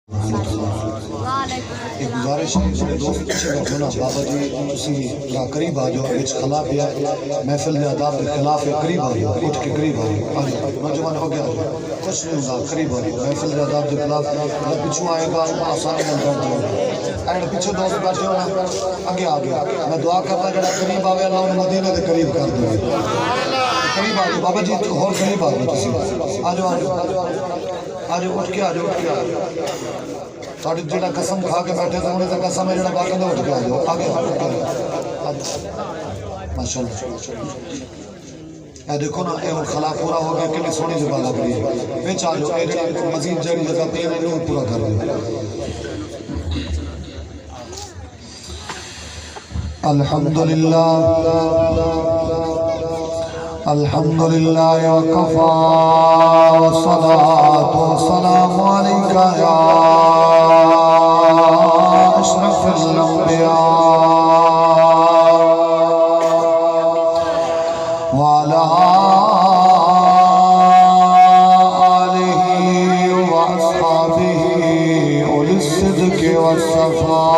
ایک گزارش ہے میرے دوست پیچھے بیٹھو نا بابا جی تسی قریب آ جاؤ وچ خلا پیا محفل دے آداب کے خلاف ہے قریب آ جاؤ اٹھ کے قریب آ جاؤ نوجوان ہو گیا کچھ نہیں ہوگا قریب آ جاؤ محفل دے آداب کے خلاف جب پیچھوں آئے گا آسانی نال بیٹھ جاؤ اینڈ پیچھے دوست بیٹھے ہو نا اگے آ گیا میں دعا کرتا جڑا قریب آوے اللہ انہوں مدینے دے قریب کر دے قریب آ جاؤ بابا جی اور قریب آ جاؤ تسی آ جاؤ آ جاؤ آ جاؤ اٹھ کے آ جاؤ اٹھ کے آ جاؤ تھوڑی جڑا قسم کھا کے بیٹھے تھے انہیں تو قسم ہے جڑا باقی دے اٹھ کے آ جاؤ آگے ماشاءاللہ اے دیکھو نا اے خلا پورا ہو گیا کتنی سونی جگہ لگ رہی ہے بیچ آ جاؤ اے جڑا مزید جڑی جگہ پہ انہیں نور پورا کر دیں الحمدللہ الحمدللہ وکفا والصلاة والسلام علیکہ یا اشرف الانبیاء وعلى آلہ واصحابہ اولی الصدق والصفاء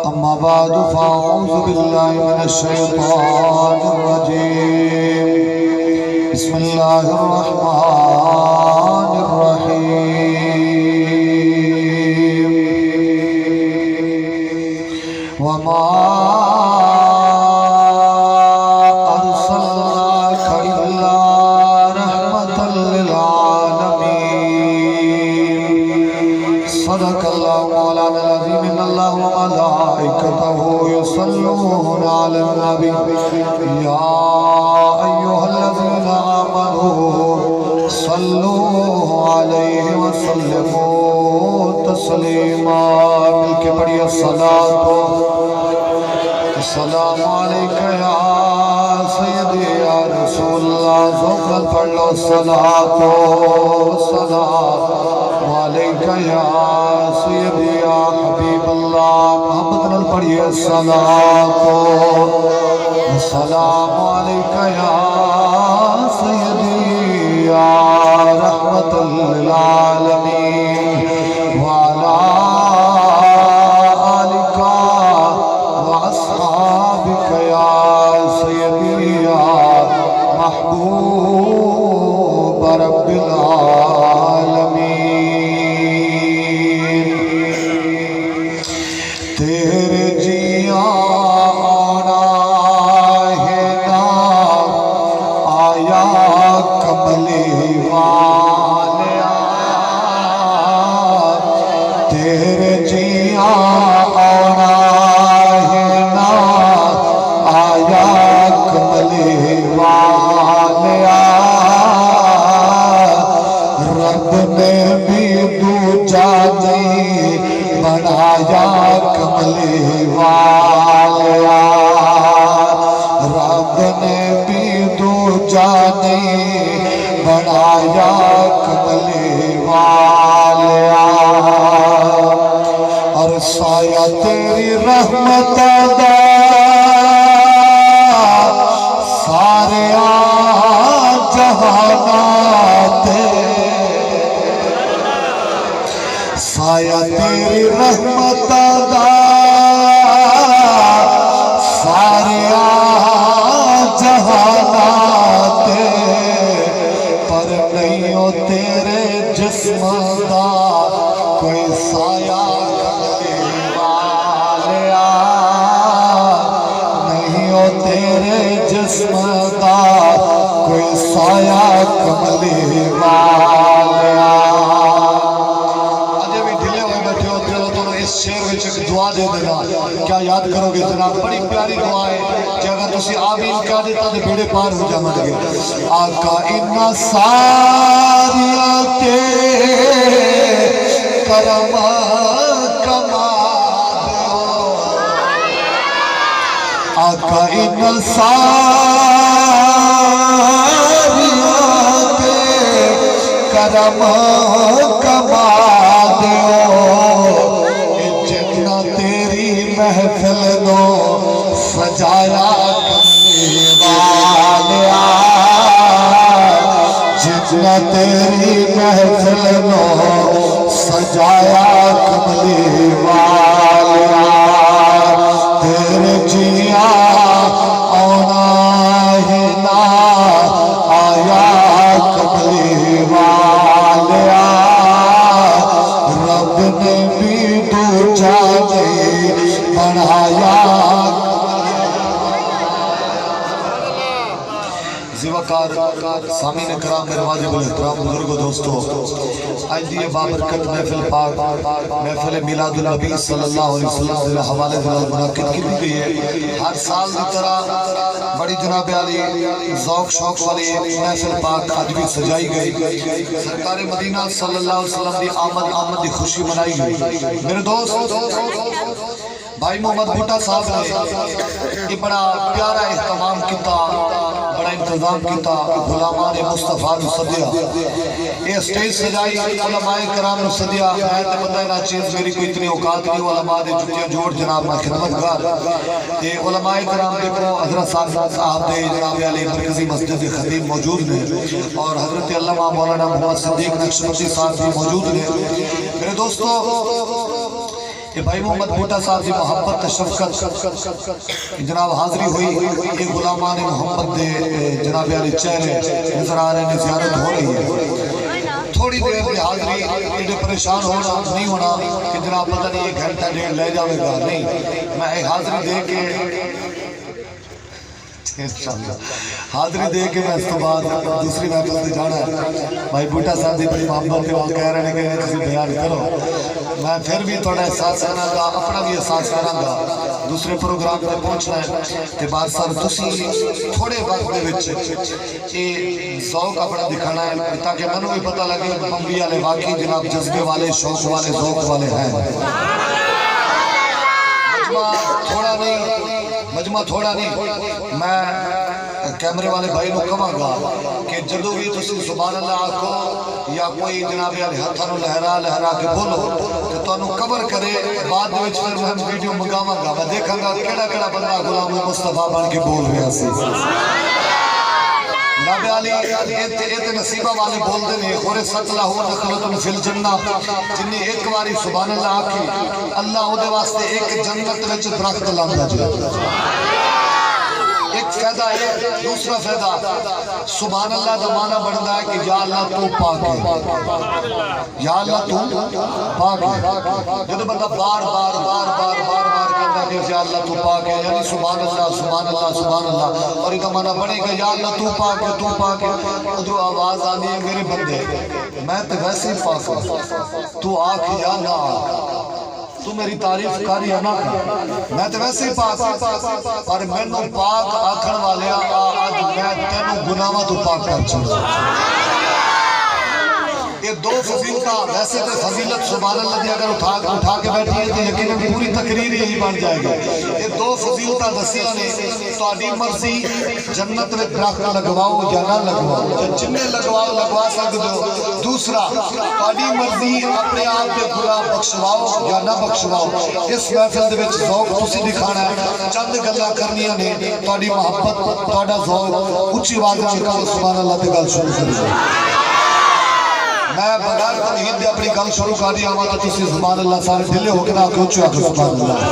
اما بعد فاعوذ باللہ من الشیطان الرجیم بسم اللہ الرحمن الرحیم وما ارسلناک الا رحمتا للعالمین صدق اللہ مولانا العظیم ان اللہ وملائکتہ یصلون علی النبی یا ایہا الذین آمنوا صلوا علیہ وسلموا تسلیما مل کے پڑھئے السلام علیکہ یا سیدی یا رسول اللہ زوکل پڑھ لو السلام علیکہ یا سیدی یا حبیب اللہ محمد نل پڑھئے السلام علیکہ یا سیدی یا رحمت للعالمین وعلا آلکہ وأصحابك يا سيدي يا محبوب رب العالمين تیرے جیاں آنا ہے نا آیا کملی والیا تیرے جیاں آنا رب نے بھی دوجا نہیں بنایا کملی والیا رب نے بھی دوجا نہیں بنایا کملی والیا اور سایہ تیری رحمت دا سارے جہانات سایہ تیری رحمت دا سارے جہانات پر نہیں ہو تیرے جسم دا کوئی سایہ کملی والیا نہیں ہو تیرے جسم دا کوئی سایہ کملی والیا آجے بھی ڈھلے ہوئے بیٹھے ہوتے ہو تو اس شعر میں ایک دعا دے دینا کیا یاد کرو گے جناب بڑی پیاری دعا ہے کہ اگر تسی آمین کہہ دیتا تو بیڑے پار ہو جا مد گئے آقا انہا ساریاں کے کرم کما آقا انہا ساریاں کے کرم کما دیو جتنا تیری محفل نو سجایا کملی والیا نہ تیری محفل نو سجایا کملی والا تیرے جیا آنا ہی نہ آیا کملی والا رب نے بھی تو جانے بڑھایا زیوکار سامعین کرام میرے واجب الاحترام بزرگو دوستو آج دیئے بابرکت محفل پاک محفل میلاد النبی صلی اللہ علیہ وسلم دل حوالے دل منعقد کی گئی ہے ہر سال دی طرح بڑی جناب علی ذوق شوق والی محفل پاک آج بھی سجائی گئی سرکار مدینہ صلی اللہ علیہ وسلم دی آمد دی خوشی منائی گئی میرے دوست بھائی محمد بھٹا صاحب نے یہ بڑا پیارا اہتمام کیتا بڑا انتظام کیتا غلامان مصطفیٰ نے صدیہ یہ سٹیج سجائی علماء کرام نے صدیہ میں تے بندہ نا چیز میری کوئی اتنی اوقات نہیں علماء نے جتیاں جوڑ جناب میں خدمتگار یہ علماء کرام دیکھو حضرت صاحب دے جناب علی مرکزی مسجد خطیب موجود نے اور حضرت علامہ مولانا محمد صدیق نقشبندی صاحب بھی موجود نے میرے دوستو کہ بھائی محمد بھٹا صاحب کی محبت شفقت جناب حاضری ہوئی یہ غلامان محمد دے جناب علی چہرے نظر آ رہے ہیں زیارت ہو رہی ہے تھوڑی دیر کی حاضری یہ پریشان ہونا نہیں ہونا کہ جناب پتہ نہیں ایک گھنٹہ ڈیڑھ لے جاوے گا نہیں میں ایک حاضری دے کے حاضری دے کے میں اس تو بعد دوسری محفل سے جانا ہے بھائی بھٹا صاحب دی بڑی محبت ہے وہ کہہ رہے ہیں کہ تسی بیان کرو میں پھر بھی تھوڑا احساس کرنا گا اپنا بھی احساس کرنا گا دوسرے پروگرام پہ پہنچنا ہے کہ بعد سر تسی تھوڑے وقت دے وچ یہ ذوق اپنا دکھانا ہے تاکہ میں نے بھی پتہ لگے بمبی والے واقعی جناب جذبے والے شوق والے ذوق والے ہیں مجمع تھوڑا نہیں میں کیمرے والے بھائی کو کہاں گا کہ جدو بھی تسی سبحان اللہ آکھو یا کوئی جناب علی ہتھاں نو لہرا کے بولو کہ تانوں کور کرے بعد وچ پھر میں ویڈیو منگاواں گا میں دیکھاں گا کیڑا بندہ غلام مصطفیٰ بن کے بول رہا سی جناب علی ایتے نصیبہ والے بول دے نے خورے ست لاہو نخلتن فی الجنہ جنہیں ایک باری سبحان اللہ آکھی اللہ او دے واسطے ایک جنت وچ درخت لاندا جائے ایک فیدہ ہے دوسرا فیدہ سبحان اللہ دا معنی بڑھتا ہے کہ یا اللہ تو پاک ہے یا اللہ تو پاک ہے جب بندہ بار کہتا ہے کہ یا اللہ تو پاک ہے یعنی سبحان اللہ سبحان اللہ سبحان اللہ اور ایک معنی بڑھے گا یا اللہ تو پاک ہے ادھر آواز آنی ہے میرے بندے میں تو ویسے ہی پاک ہوں تو آکھ یا نہ آکھ تو میری تعریف کاری ہے نا میں تو ویسے ہی پاک پر میں نو پاک آکھن والے آج میں تینوں گناہاں تو پاک کر چھوڑا یہ دو فضیلتہ ویسے تو فضیلت سبحان اللہ دی اگر اٹھا کے بیٹھی ہے تو یقیناً پوری تقریر یہی بن جائے گی یہ دو فضیلتہ دسیاں نے تہاڈی مرضی جنت میں درخت لگواؤ یا نہ لگواؤ جنہیں لگوا سکتے ہو دوسرا تہاڈی مرضی اپنے آپ کے گناہ بخشواؤ یا نہ بخشواؤ اس محفل دے وچ ذوق تسی دکھانا ہے چند گلاں کرنیاں نے تہاڈی محبت تہاڈا ذوق اونچی آواز نال کہو سبحان اللہ تے گل شروع کرو میں بغیر تمہید دے اپنی گل شروع کر دیا ہوں تو تسی سبحان اللہ سارے دلے ہو کے نہ کچھ آکھو سبحان اللہ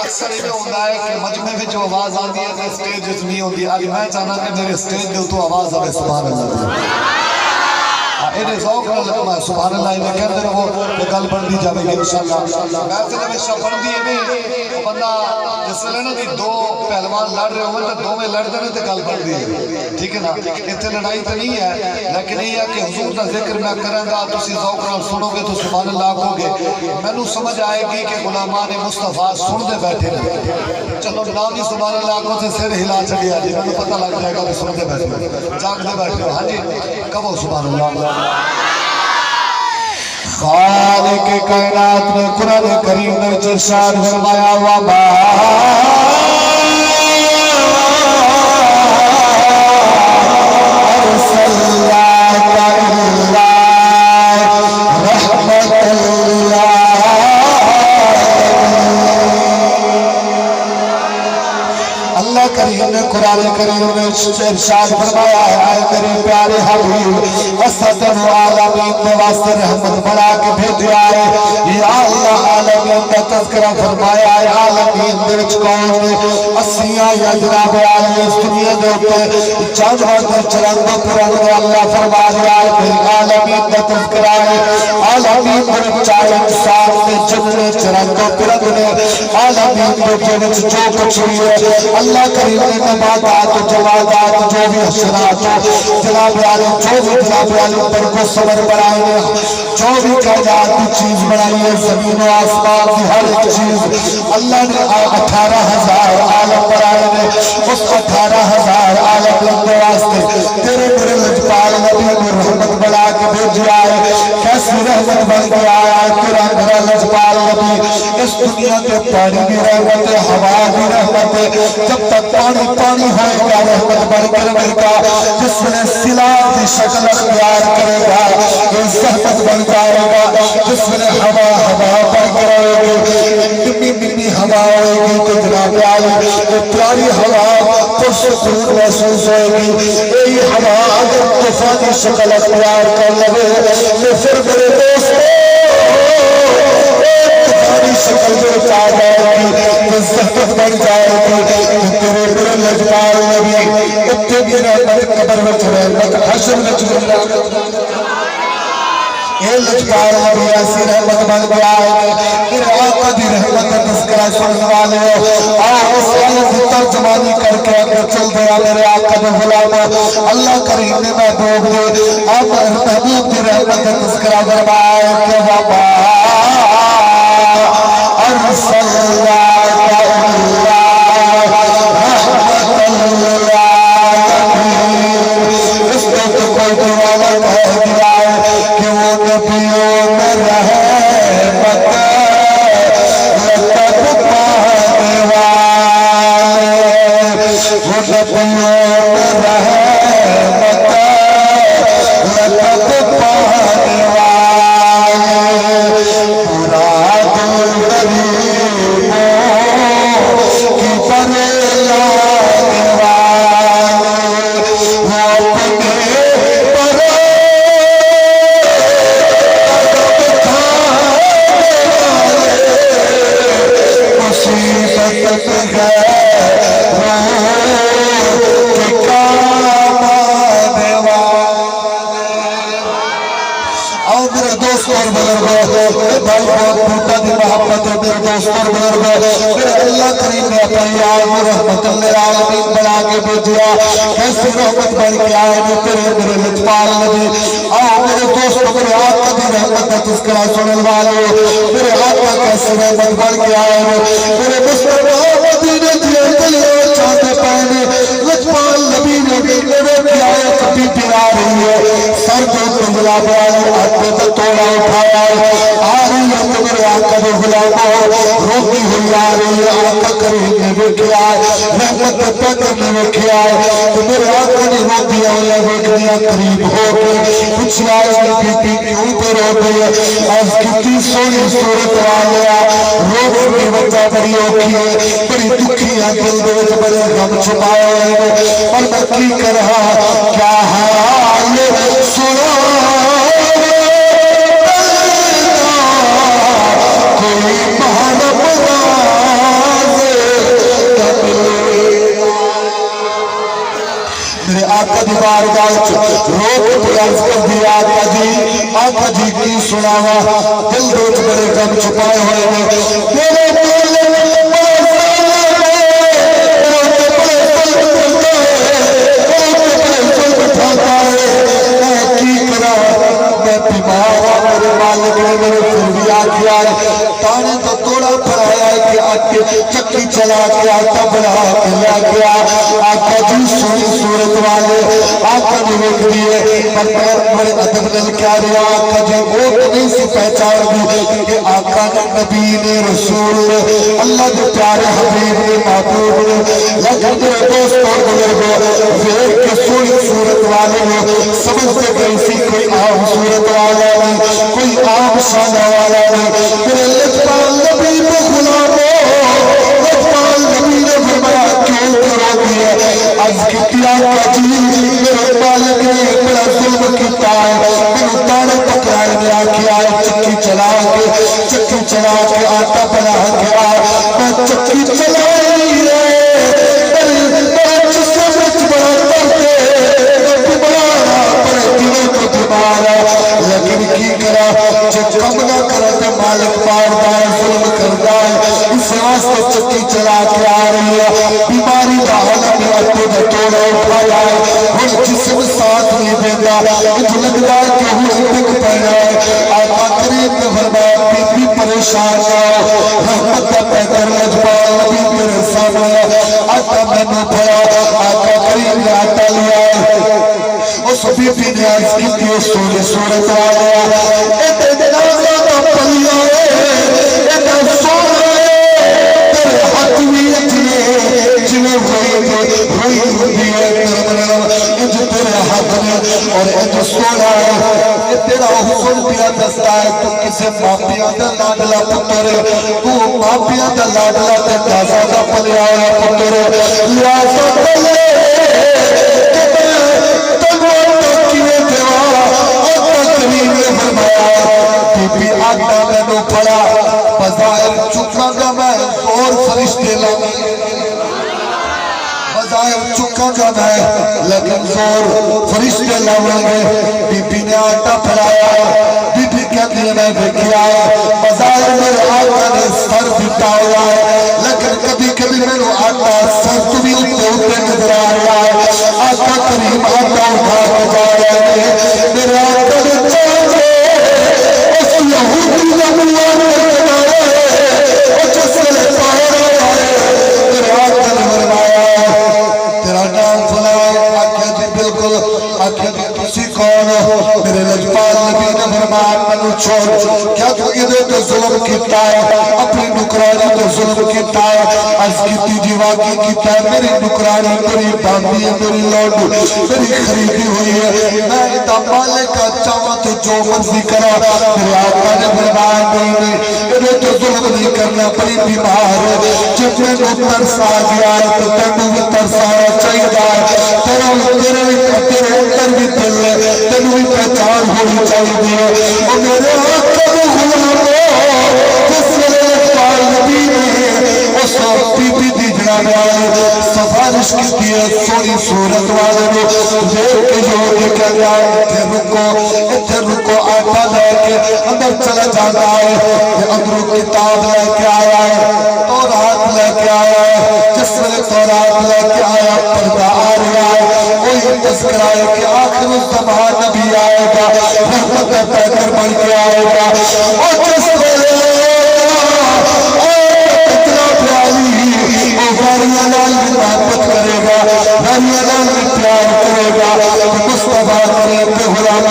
اکثر یہ ہوتا ہے کہ مجمع میں جو آواز آتی ہے تو سٹیج نہیں ہوتی آج میں چاہنا کہ میرے سٹیج دے تو آواز آئے سبحان اللہ انہیں ذوق نہ لگا سبحان اللہ انہیں کہتے رہو کہ گل بن دی جاوے گی انشاءاللہ محفل ہمیشہ بن دی ہے بندہ جس لئے نا دو پہلوان لڑ رہے ہوئے تو دو میں لڑ دینے تو گل بن دی ہے ٹھیک ہے نا اتنے لڑائی تو نہیں ہے لیکن یہ ہے کہ حضور کا ذکر میں کریں گا تسی ذوق نہ سنو گے تو سبحان اللہ کہو گے میں نو سمجھ آئے گی کہ غلامان مصطفیٰ سن دے بیٹھے ہیں چلو نام ہی سبحان اللہ کو سے سر ہلا چڑیا جی میں پتہ لگ جائے گا کہ سن دے بیٹھے جاگ دے بیٹھے ہاں جی کہو سبحان اللہ خالق کائنات نے قرآن کریم نے ارشاد فرمایا وما ارسلناک الا رحمۃ للعالمین اللہ کریم نے قرآن کریم میں ارشاد فرمایا ہے میرے پیارے حبیب اسد العالمین کے واسطے رحمت بڑھا کے بھیجا ہے یا اللہ عالمین کا تذکرہ فرمایا ہے عالمین دے وچ کون نے اسیاں یا جناب عالی اس دنیا دے اوپر جانور تے چرندے پرندے اللہ فرما رہا ہے کہ عالمین کا تذکرہ ہے عالمین دے چاہے انسان نے جننے چرندے پرندے عالمین دے وچ جو کچھ بھی ہے اللہ کریم نے نباتات جمادات جو بھی حشرات جناب عالی جو بھی جناب عالی پر کو صبر بنائے ہیں جو بھی کائنات کی چیز بنائی ہے زمین و آسمان کی ہر ایک چیز اللہ نے 18,000 عالم بنائے ہیں اس 18,000 عالم لگنے واسطے تیرے میرے لجپال نبی نے رحمت بنا کے بھیجا ہے کیسی رحمت بن کے آیا ہے تیرا میرا لجپال نبی اس دنیا کے پانی بھی رحمت ہے ہوا بھی رحمت ہے جب تک پانی پانی ہوئے گا رحمت بن کر رہے گا جس میں سیلاب کی شکل اختیار کرے گا یہ زحمت بن جائے گا جس میں ہوا بن کر رہے گی ممی ہوا ہوئے گی تو جناب عالی پیاری ہوا پرسکون محسوس ہوئے گی یہی ہوا اگر طوفانی شکل اختیار کر لگے تو پھر میرے دوستوں طوفانی شکل جو چاہ جائے گی تو زحمت بن جائے گی تیرے میرے لجپال نبی اتنے بھی رحمت قبر وچ رحمت حشر وچ رحمت اے لجپال نبی ایسی رحمت بن گیا ہے میرے آقا دی رحمت تذکرہ سننے والے ہو آؤ اس آیت کی ترجمانی کر کے اگر چل دیا میرے آقا دی غلام اللہ کریم نے محبوب دے آپ محبوب دی رحمت تذکرہ فرمایا کہ وما ارسلناک الا رحمۃ للعالمین اس کو تو کوئی دیوانہ کہہ دیا ہے کہ وہ نبیوں میں رحمت لطف پانے والے وہ نبیوں میں رحمت لطف پانے والے پورا دل غریبوں کی پریشانی والے وہ اپنے اللہ کریم نے اپنی آئے رحمت للعالمین بنا کے بھیجا کیسی رحمت بن کے آئے جو تیرے میرے لجپال نبی آؤ میرے دوستوں میرے آقا دی رحمت کا تذکرہ سننے والے میرے آقا کیسی رحمت بن کے آئے میرے مصطفیٰ مدینے دیے دلیے چاہتے پہنے لجپال نبی نے میرے کی آئے کبھی پھر آ رہی ہے سر کو تنگلا بیائی ہاتھ میں توڑا اٹھایا ہے آ رہی ہے تو میرے آقا دی غلاموں روکی ہوئی آ رہی ہے آقا کریم نے بیٹھے آئے رحمت پیدر نے بیٹھے آئے تو میرے آقا نے رو دیا ہویا بیٹھ دیا قریب ہو کے کچھ آج نے بیٹی کیوں پہ رو دیا آج کتنی سونی صورت والیا روز کی وجہ بڑی اوکی ہے بڑی دکھیاں دل دوچ بڑے غم چھپائے ہیں اور میں کی کر رہا کیا حال سنا کوئی محرم میرے آقا دی بارگاہ روک پریاز کر دیا آقا جی کی سناوا دل دوچ بڑے غم چھپائے ہوئے ہیں میرے تانے تو توڑا پڑھایا ہے کہ آکے چکی چلا کے آقا بڑھا کے لیا گیا آقا جی سوئی صورت والے آقا نے روک دیئے پر بڑے عدب نل کیا رہا آقا جی وہ نہیں سی پہچان دی کہ آقا نے نبی نے رسول نے اللہ نے پیارے حبیب نے محبوب نے لیکن میرے دوستوں بزرگوں فیل کے سوئی صورت والے نے سمجھتے گئی سی کوئی عام صورت والا نہیں کوئی عام شانہ والا نہیں میرے لجپال نبی کو غلاموں لجپال نبی نے فرمایا کیوں کرو گیا از کتیا مالک بار بار ظلم کرتا ہے، اس واسطے چکی چلا کے آ رہی ہے، بیماری دا حالت میں اٹھے دا توڑا اٹھایا ہے، ہن جسم ساتھ نہیں دیتا، انج لگتا ہے کہ ہن ٹک پڑا ہے۔ آقا کریم نے فرمایا بی بی پریشان نہ ہو، رحمت دا پیکر لجپال نبی تیرے سامنے، آقا میں نے پڑا، آقا کریم نے آٹا لیا ہے، اس بی بی نے عرض کی تھی اس سورے صورت آیا، ایتے جنازہ دا پلیا ہے، ایتے سورے تیرے حق بھی اٹھئے، جنہیں ہوئی ہوئی ہے انج تیرے حق نے اور انج سونا ہے، یہ تیرا حسن پیا دستا ہے، تو کسے ماپیاں دا لاڈلا پتر ہے، تو ماپیاں دا لاڈلا تے تازہ دا پلیا ہے پتر ہے، لہذا پلے آٹا میں نو پڑا بظاہر چکا گا میں اور فرشتے لگا بظاہر چکا گا میں لیکن زور فرشتے لگے بی بی نے آٹا پڑایا بی بی کہتی ہے میں دیکھیا بظاہر میرے آٹا نے سر بٹا ہوا ہے لیکن کبھی کبھی میرے آٹا سر تو بھی ہوتے نظر آ رہا ہے آقا کریم آٹا اٹھا کے جا رہے ہیں میرے آٹا نے چاہتے یہودی نموان کرنا ہے اور جس نے پایا ہے تیرا آقا نے فرمایا تیرا نام فلائے آقا جی بالکل آقا جی تسی کون ہو میرے لجپال نبی نے فرمایا منو چھوڑ کیا تو ادھے تو ظلم کیتا ہے اپنی نکرانی تو ظلم کیتا ہے عرض کیتی جی واقعی کیتا ہے میری نکرانی میری باندی ہے میری لوڈو میری خریدی ہوئی ہے میں ادھا مالک چاہاں تو جو مرضی کرا میرے آقا نے فرمایا نہیں ادھے تو ظلم نہیں کرنا بڑی بیمار ہے جب میں نے ترس آ گیا ہے تو تینوں بھی ترس آنا چاہیے تیرے اندر بھی دل ہے تینوں بھی پہچان ہونی چاہیے اور میرے آقا نے غلام جس نے پال نبی نے اس بی بی دی جناب آئے سفارش کی ہے سوری صورت والے نے دیکھ کے جو دیکھا جائے اتھے رکو آٹا لے کے اندر چلا جاتا ہے اندروں کتاب لے کے آیا ہے تورات لے کے آیا ہے جس نے تورات لے کے آیا پردہ آ رہا ہے وہی تذکرہ ہے کہ آخر الزمان نبی آئے گا رحمت پیکر بن کے آئے گا اور جس نے غریانال بھی محبت کرے گا غریانال بھی پیار کرے گا مصطفیٰ کریم کے غلام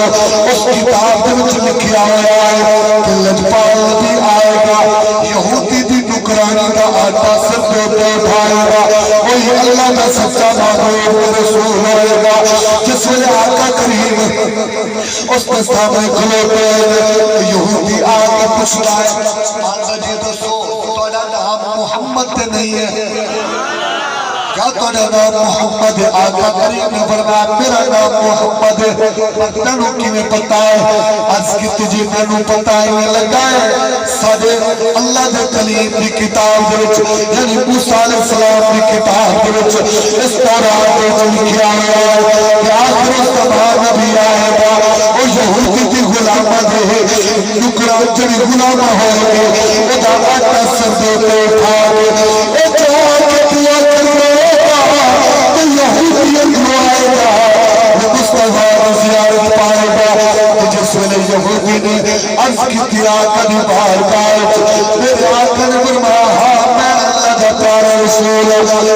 اس کتاب کے وچ لکھیا ہوا ہے کہ لجپال نبی آئے گا یہودی دی نکرانی کا آٹا سر پہ اٹھائے گا وہی اللہ کا سچا معبود رسول ہوئے گا جس میں آقا کریم اس کے سامنے کھلوتے ہیں یہودی آگے پوچھ رہا ہے آقا جی دسو تھوڑا نام محمد تے نہیں ہے کیا تھوڑا نام محمد ہے آقا کریم نے فرمایا میرا نام محمد ہے تینوں کی میں پتا ہے عرض کی تجھے تینوں پتا ہے یہ لگا ہے سادے اللہ دے کلیم دی کتاب دے وچ یعنی موسیٰ علیہ السلام دی کتاب دے وچ اس تورات دے وچ لکھیا ہوا ہے کہ آخر الزمان نبی آئے گا او یہودی دی غلامہ دے نکران جڑی غلامہ ہوئے گے او دا آٹا سر دے اٹھا کے او جو آگے دیا کرنے یہودیت کو آئے گا وہ مصطفیٰ زیارت پائے گا جس میں یہودی نے عرض کی تھی آقا نے باہر گائے میرے آقا نے فرمایا ہاں میں اللہ کا پیارا رسول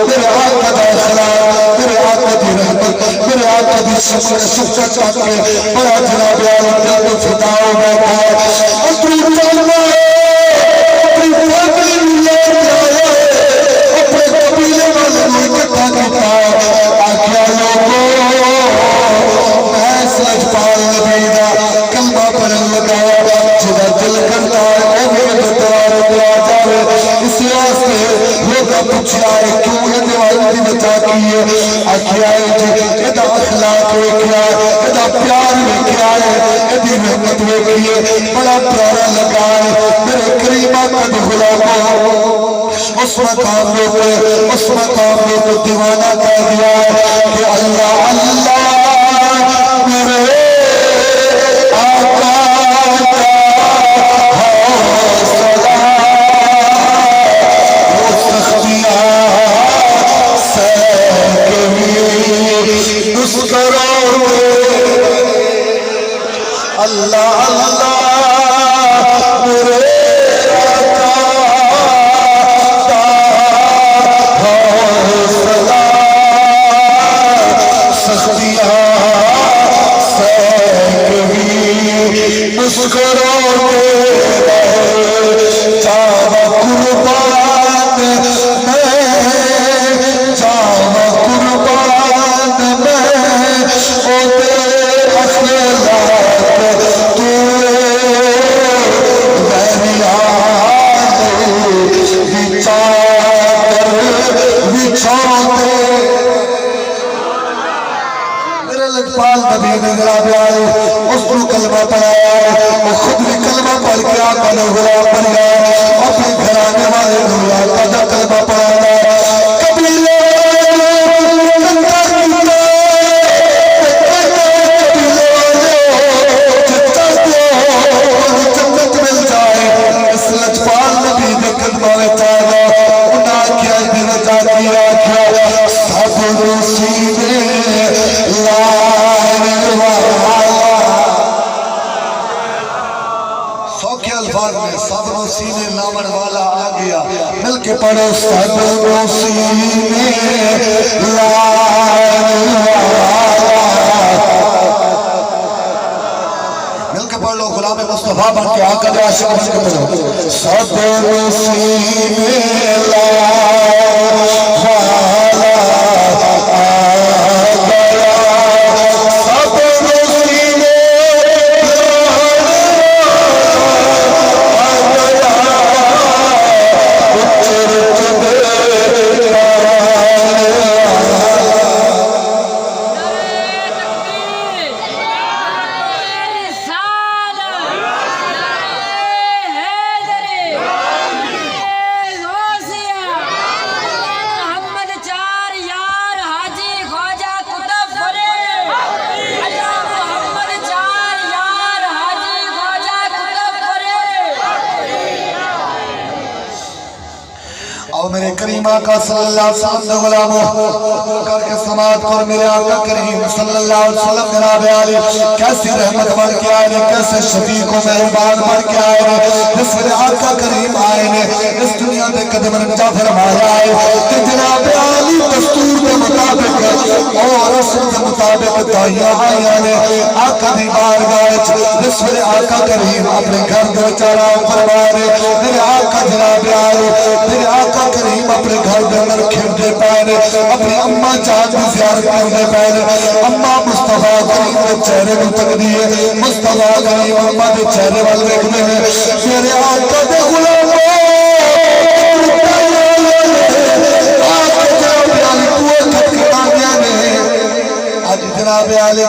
میرے آقا کا اخلاق میرے آقا کی رحمت میرے آقا کی شفقت پاک کے بڑا جناب عالم دل کو فدا ہو بیٹھا ہے اپنی چلنا اپنی فیملی لے جائے اپنے قبیلے والے لوگ اکٹھا کیتا ہے آخیا لوگوں میں لجپال نبی دا کلمہ پڑھن لگا جدا دل کرتا ہے او میرے بتوار دیا جاوے اس واسطے لوگا پوچھا ہے کیوں یہ دیوالی دی بچا کی ہے آخیا ہے جی ادا اخلاق ویکھیا ہے ادا پیار ویکھیا ہے ادی رحمت ویکھی ہے بڑا پیارا لگا ہے میرے کریمہ قد غلاموں اس مقام میں تو دیوانہ کہہ دیا ہے کہ اللہ اللہ میرے آقا کا اللہ اللہ میرے آقا کا حوصلہ سختیاں مسکراتے رہے جاوا قربان میں جاوا قربان میں او تیرے اخلاق تو ویریان چادر بچھاتے میرے لجپال نبی نے جناب آئے اس کو کلمہ پڑھایا وہ خود بھی کلمہ پڑھ کے آقا نے غلام بن گیا اپنے گھرانے والے نے آقا کا کلمہ پڑھایا قبیلے جنت مل جائے اس لجپال نبی نے کلمہ چاہا انہاں کیا دن جاتی آکھا سب رسینے سب سینے لامن والا آ گیا مل کے پڑھو سب سینے لامن مل کے پڑھ لو غلام مصطفیٰ بن کے آقا دے عاشق بن کے پڑھو سب سینے میرے کریم آقا صلی اللہ علیہ وسلم غلاموں کر کے سماعت کر میرے آقا کریم صلی اللہ علیہ وسلم جناب عالی کیسی رحمت بن کے آئے نے کیسے شفیق و مہربان بن کے آئے نے جس میرے آقا کریم آئے نے اس دنیا میں قدم رنجا فرمایا ہے کہ جناب عالی دستور کے مطابق اور رسم کے مطابق دائیاں آئیاں نے آقا دی بارگاہ جس میرے آقا کریم اپنے گھر دے چارہ فرما رہے میرے آقا جناب عالی میرے آقا کریم اپنے گھر دے اندر کھیلتے پہنے اپنی اماں جان کی زیارت کرنے پہنے اماں مصطفیٰ کریم کے چہرے کو تک دیئے مصطفیٰ کریم اماں دے چہرے والے دیکھنے ہیں میرے آقا دے غلام آج جناب عالی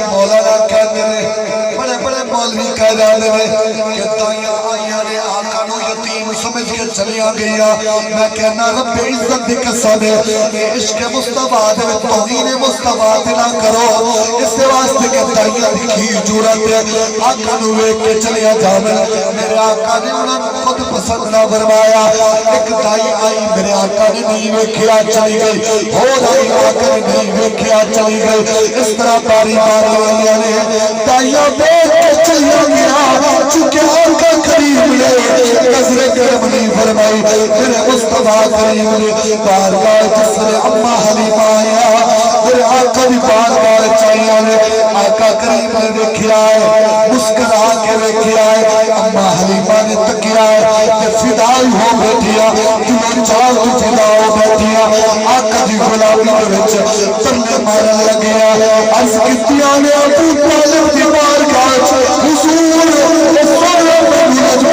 مولانا کہتے ہیں بڑے بڑے مولوی کہہ جاتے ہیں کہ دائیاں آئیاں نے آقا نو یتیم سمجھ کے چلیا گیا میں کہنا رب عزت دی قسم ہے کہ عشق مصطفیٰ دے توہین مصطفیٰ دے نہ کرو اس واسطے کہ دائیاں دکھی جورت ہے آقا نو ایک کے چلیا جانا میرے آقا نے انہوں خود پسند نہ فرمایا ایک دائی آئی میرے آقا نے نہیں ویکھیا چلی گئی ہو دائی آقا نے نہیں ویکھیا چلی گئی اس طرح باری باری آئیاں نے دائیاں بیٹھ کے چلیا گیا چونکہ آقا کریم نے نظر کرم نہیں فرمائی میرے مصطفیٰ کریم نے بارگاہ جس نے اممہ حلیمہ آیا میرے آقا بھی بارگاہ چاہیے نے آقا کریم نے دیکھیا ہے مسکرا کے دیکھیا ہے اممہ حلیمہ نے تکیا ہے کہ فدائی ہو بیٹھیا دلوں چال تو فدا ہو بیٹھیا آقا جی غلامی کے وچ ترنے مارن لگیا عرض کتیاں نے ابو طالب دی بارگاہ حضور لجپال بھیجو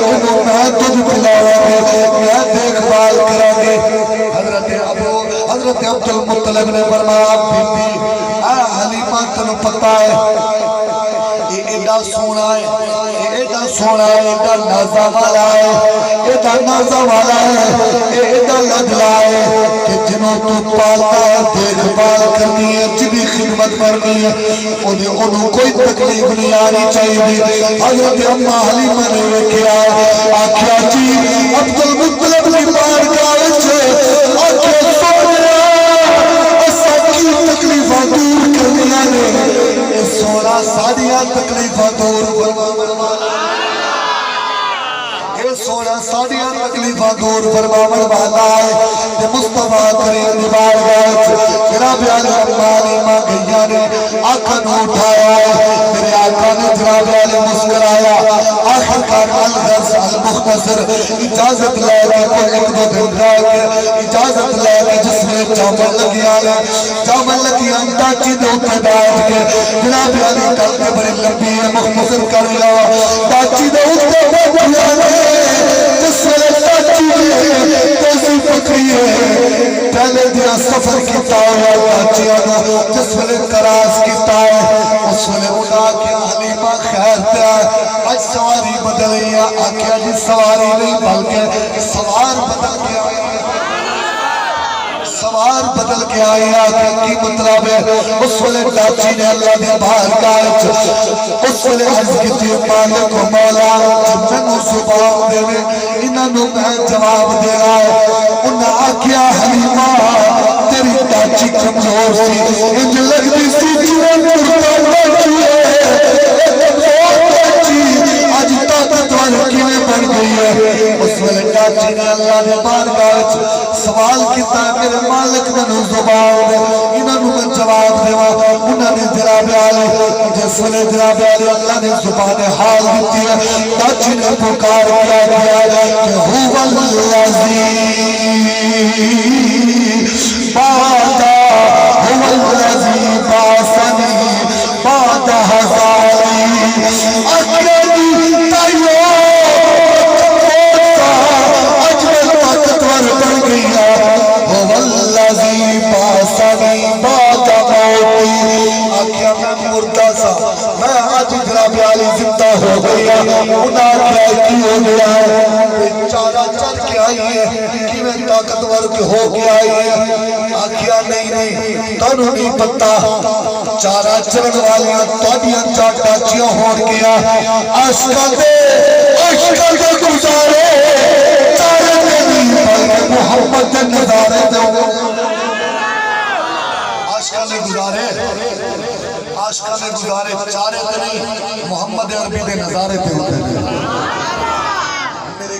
انہوں میں تجھ پلاؤں گے میں دیکھ بھال کروں گے حضرت عبد المطلب نے فرمایا بی بی اے حلیمہ تنو پتہ ہے یہ ایڈا سونا ہے ایڈا سونا ہے ایڈا نازہ والا ہے ایڈا نازہ والا ہے ایڈا لدلا ہے کہ جنہوں تو پالتا ہے دیکھ بھال کرنی ہے جبی خدمت کرنی ہے انہوں کوئی تکلیف نہیں آنی چاہیے حضرت اممہ حلیمہ نے کیا آکھیا جی عبد المطلب کی بارگاہ چھے آکھیا سونا ایسا کی تکلیفہ دور کرنی ہے سونا سادیہ تکلیفاں دور فرماون والا سونا ساڈیاں تکلیفاں دور فرماون والا ہے تے مصطفیٰ کریم دی بارگاہ وچ جناب علی امانی ماں گئیاں نے آنکھاں نوں اٹھایا ہے میرے آقا نے جناب علی مسکرایا آخر کار الغرض المختصر اجازت لے کے کوئی ایک دو دن رہ کے اجازت لے کے جس میں چاول لگیاں نے چاول لگیاں ڈاچی دے اوپر بیٹھ کے جناب علی کل کے بڑی لمبی ہے مختصر کر لیا ڈاچی دے اوپر بیٹھیا نے جس ویلے ڈاچی توسی پکڑی ہے پہلے دن سفر کیتا ہوا ڈاچیاں نو جس ویلے کراس کیتا ہے اس ویلے انہاں کیا حلیمہ خیر پہ آج سواری بدل گئی آکھیا جی سواری نہیں بلکہ سوار بدل کے آئے سوار بدل کے آئے آکھیا کی مطلب ہے اس ویلے ڈاچی نے اللہ دے بارگاہ وچ اس ویلے عرض کیتی مالک و مولا مینوں زبان دے انہاں نوں میں جواب دے رہا ہے انہاں آکھیا حلیمہ تیری ڈاچی کمزور سی انج لگدی سی جویں مردہ ڈاچی ہے آج طاقتور کیویں بن گئی ہے اس ویلے ڈاچی نے اللہ دے بارگاہ وچ سوال کیتا میرے مالک مینوں زبان دے انہاں نوں میں جواب دیواں انہاں نے جناب علی جس ویلے جناب علی اللہ نے زبان حال دتی ہے ڈاچی نے پکار کیا کہ هو الذی بادا هو الذی باسنی بعد ہزاری اکیلی تائیو اجمل طاقتور بن گیا هو الذی باسنی بعد موتی آکھیا میں مردہ سا میں آج جناب علی زندہ ہو گیا انہاں کیا کی ہو گیا ہے چارہ چل کے آئی ہے کہ میں طاقتور کے ہو کے آئی ہے آکھیا نہیں تانوں نہیں پتہ چارہ چلن والیاں تہاڈیاں ڈاچیاں ہون گیا عاشقاں دے گزارے چارے نہیں بلکہ محمد دے نظارے دے عاشقاں دے گزارے چارے تے نہیں محمد عربی دے نظارے تے ہوتے ہیں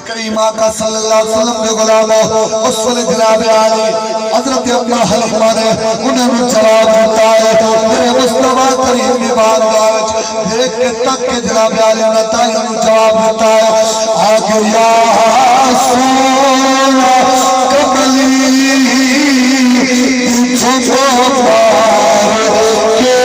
کریم آقا صلی اللہ علیہ وسلم نے غلامہ اس وقت جناب علی حضرت اما حلیمہ نے انہیں بھی جواب دیتا ہے میرے مصطفیٰ کریم کی بارگاہ وچ دیکھ کے تک کے جناب علی نے تائیں جواب دیتا ہے آگے یا سونا کملی چھوڑ کے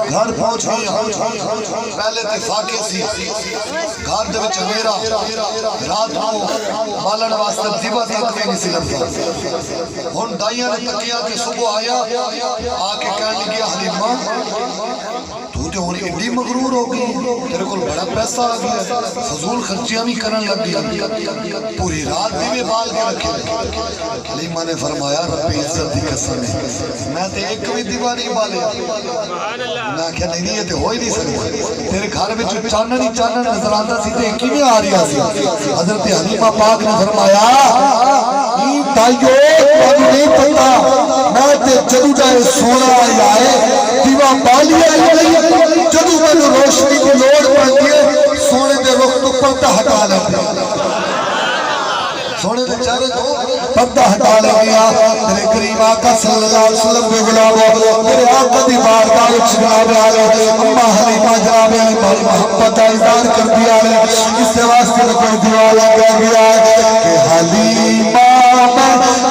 گھر پہنچ گئی پہلے تے فاقے سی گھر دے وچ اندھیرا رات کو بالن واسطے دیوا تک بھی نہیں سی لگدا ہن دائیاں نے تکیا کہ صبح آیا آ کے کہنے لگی حلیمہ تو تے ہن ایڈی مغرور ہو گئی تیرے کول بڑا پیسہ آ گیا فضول خرچیاں بھی کرن لگ گئی پوری رات دیوے بال کے رکھے حلیمہ نے فرمایا رب عزت دی قسم ہے میں تے ایک بھی دیوا نہیں بالیا میں کہا نہیں یہ تے ہو ہی نہیں سکتا تیرے گھر میں چانن ہی چانن نظر آتا سی تے کی میں آ رہی سی حضرت حلیمہ پاک نے فرمایا تائیو تانوں نہیں پتا میں تے جدوں جائے سونا آئے دیوا بالی پردہ ہٹا لیتے سونے دے چہرے تو پردہ ہٹا لیا میرے کریم آقا صلی اللہ علیہ وسلم دے غلامو میرے آقا دی بارگاہ وچ جناب علی اما حلیمہ جناب علی بڑی محبت کا اظہار کر دیا ہے اس سے واسطے کوئی دیوانہ کہہ گیا ہے کہ حلیمہ میں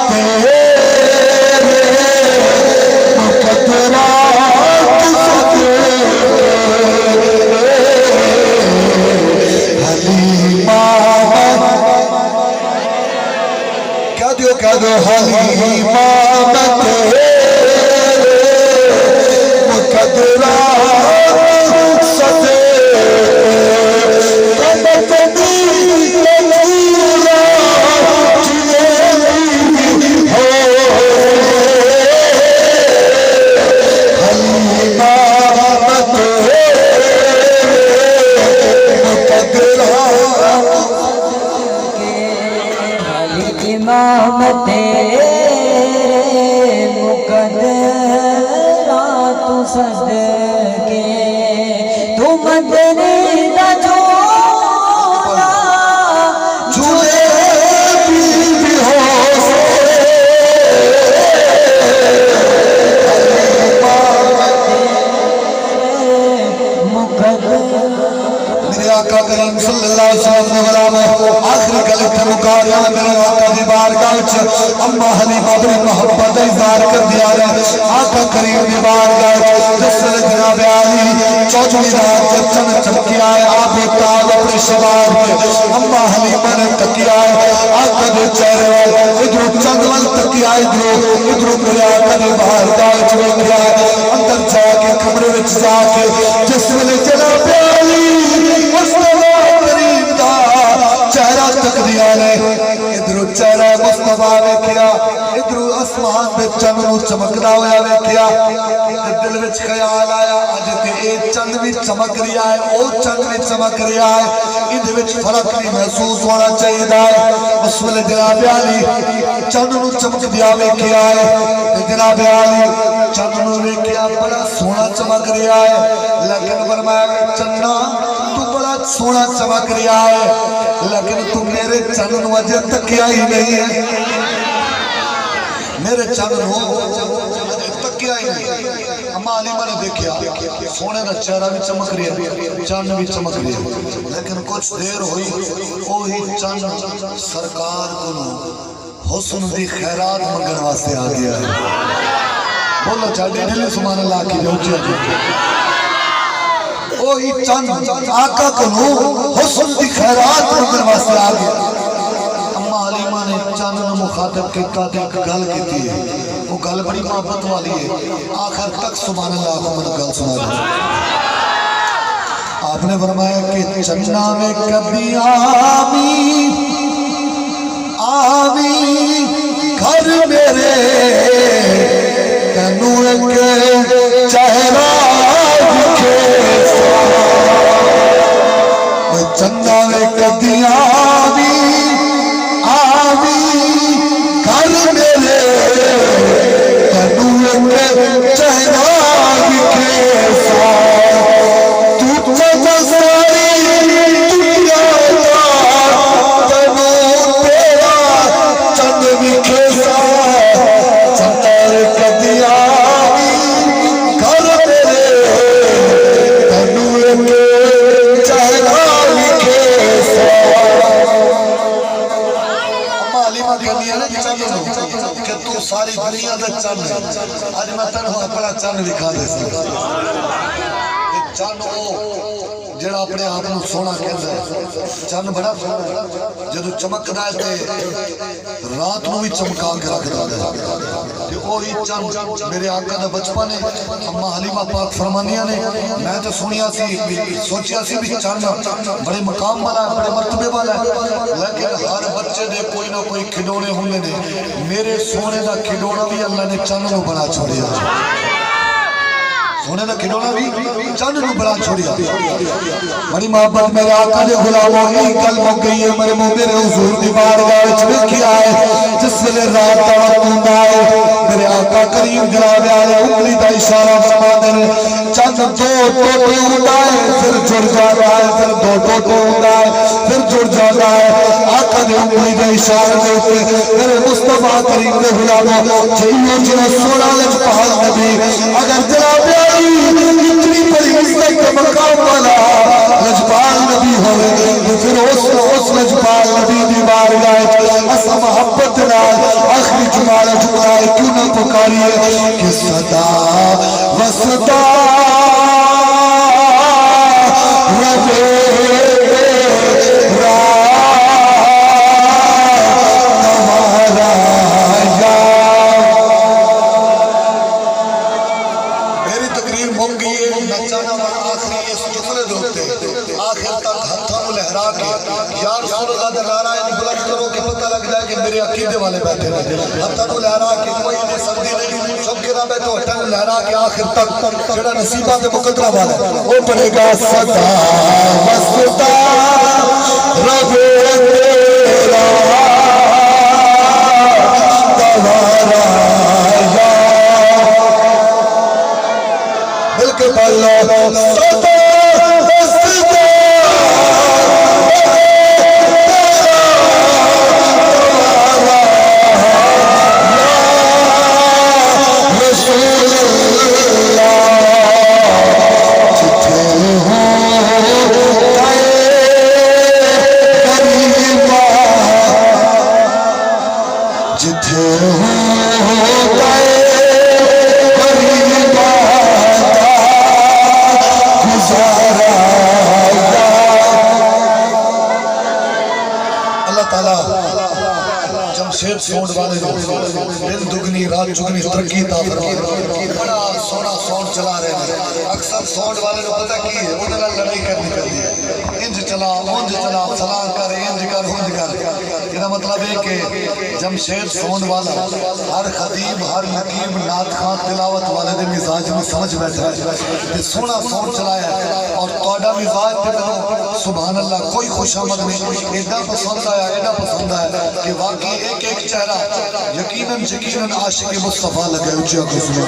کہہ دو حلیمہ میں تیرے مقدرات سدے امام تیرے مقدرات صدقے تو مدنی دا جھولا جھولے بھی ہو میرے آقا کریم صلی اللہ علیہ وسلم غلام آخری گلے تے مکاریا میرے آقا دی بارگاہ وچ اما حلیمہ بڑی محبت دا اظہار کر دیا ہے آقا کریم دی بارگاہ وچ جس نے جناب علی چوتھویں رات چن چمکیا ہے آپ تاج اپنے شباب کے اما حلیمہ نے تکیا ہے آقا دے چہرے وال ادھر چند ول تکیا ہے ادھر میرے آقا دی بارگاہ وچ ویکھیا ہے اندر جا کے کمرے وچ جا کے جس نے جناب علی مصطفیٰ کریم دا چہرہ تک دیا نے ادھر چہرہ مصطفیٰ ویکھیا ادھر آسمان دے چند نو چمکدا ہویا ویکھیا دل وچ خیال آیا اج تے اے چند وی چمک رہا ہے او چند وی چمک رہا ہے ایں وچ فرق نہیں محسوس ہونا چاہیے اس ویلے جناب علی چند نو چمک دیا ویکھیا ہے جناب علی چند نو ویکھیا بڑا سونا چمک رہا ہے لیکن فرمایا چننا تو بڑا سونا چمک رہا ہے لیکن تو میرے چند نو اجے تکیا ہی نہیں ہے میرے چند نو اجے تکیا ہی نہیں اما حلیمہ نے دیکھیا سونے دا چہرہ بھی چمک رہا ہے چند بھی چمک رہا ہے لیکن کچھ دیر ہوئی وہی چند سرکار کو حسن دی خیرات منگن واسطے آ گیا ہے بولو چاہتے دلی سبحان اللہ کی جو وہی چند آقا کو حسن دی خیرات منگن واسطے آ گیا اما حلیمہ نے چند نے مخاطب کیتا تے ایک گل کیتی ہے وہ گل بڑی محبت والی ہے آخر تک سبحان اللہ کو من گل سنا دیں آپ نے فرمایا کہ چننا میں کبھی آمی گھر میرے تینوں ایک چہرہ دکھے چننا میں کبھی آمی گھر میرے تینوں ایک چہرہ دکھے تو ساری دنیا تینوں تیرا چند دکھے چندر کبھی گھر میرے تینوں ایک چہرہ دکھے اما حلیمہ کہنی ہے نا چند کہ تو ساری دنیا دا چند آج میں تنہا اپنا چند دکھا دے سکتا چند جڑا اپنے آپ کو سونا کہتا ہے چند بڑا سونا جدو چمکدا ہے رات نو بھی چمکا کے رکھدا ہے تے وہی چند میرے آقا دا بچپن ہے اما حلیمہ پاک فرمانیاں نے میں تو سنیا سی سوچیا سی بھی چند بڑے مقام والا ہے بڑے مرتبے والا ہے لیکن ہر بچے دے کوئی نہ کوئی کھڈونے ہوندے نے میرے سونے دا کھڈونا بھی اللہ نے چند نو بنا چھوڑیا سونے دا کھلونا بھی چند نو بڑا چھوڑیا بڑی محبت میرے آقا دے غلاموں ہی کل مک گئی ہے میرے منہ میرے حضور دی بارگاہ وچ ویکھیا ہے جس ویلے رات دا وقت ہوندا ہے میرے آقا کریم جناب عالی انگلی دا اشارہ فرماندے نے چند دو ٹوٹے ہوندا ہے پھر جڑ جاتا ہے پھر دو ٹوٹے ہوندا ہے پھر جڑ جاتا ہے آقا دے انگلی دا اشارہ دے تے میرے مصطفیٰ کریم دے غلاموں چاہیے جنہ سونا لجپال نبی اگر جناب عالی اتنی بڑی عزت کا مقام والا لجپال نبی ہوئے تو پھر اس لجپال نبی دی بارگاہ اسا محبت نال آخری جمال جمال کیوں نہ پکاریے کہ صدا وصدا ربے میرے عقیدے والے بیٹھے ہیں حتیٰ کو لہرا کہ کوئی انہیں سردی نہیں سب کے نام بیٹھو حتیٰ کو لہرا کہ آخر تک جڑا نصیبہ پہ مقدرہ والا ہے وہ پڑے گا صدا وصدا رب تیرا دوارا یا بلکہ پڑھو صدا وصدا جمشید سونڈ والے دن دگنی رات چگنی ترقی تا فرمائے بڑا سونا سونڈ چلا رہے ہیں اکثر سونڈ والے کو پتہ کی ہے انہوں نے لڑائی کرنی کر دی ہے انج چلا اونج چلا سلام کر انج کر ہونج کر یہ مطلب ہے کہ جمشید سونڈ والا ہر خطیب ہر نقیب نعت خان تلاوت والے دے مزاج میں سمجھ بیٹھا ہے یہ سونا سونڈ چلایا ہے اور توڑا مزاج پہ کرو سبحان اللہ کوئی خوش آمد نہیں ایڈا پسند آیا کہ واقعی ایک ایک چہرہ یقیناً عاشق مصطفیٰ لگے اچھا قسم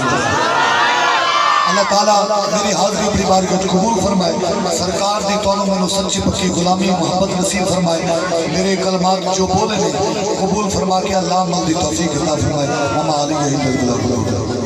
اللہ تعالیٰ میری حاضری اپنی بارگاہ قبول فرمائے سرکار دی تونوں میں سچی پکی غلامی محبت نصیب فرمائے میرے کلمات جو بولے قبول فرما کے اللہ مل دی توفیق عطا فرمائے وما علیہ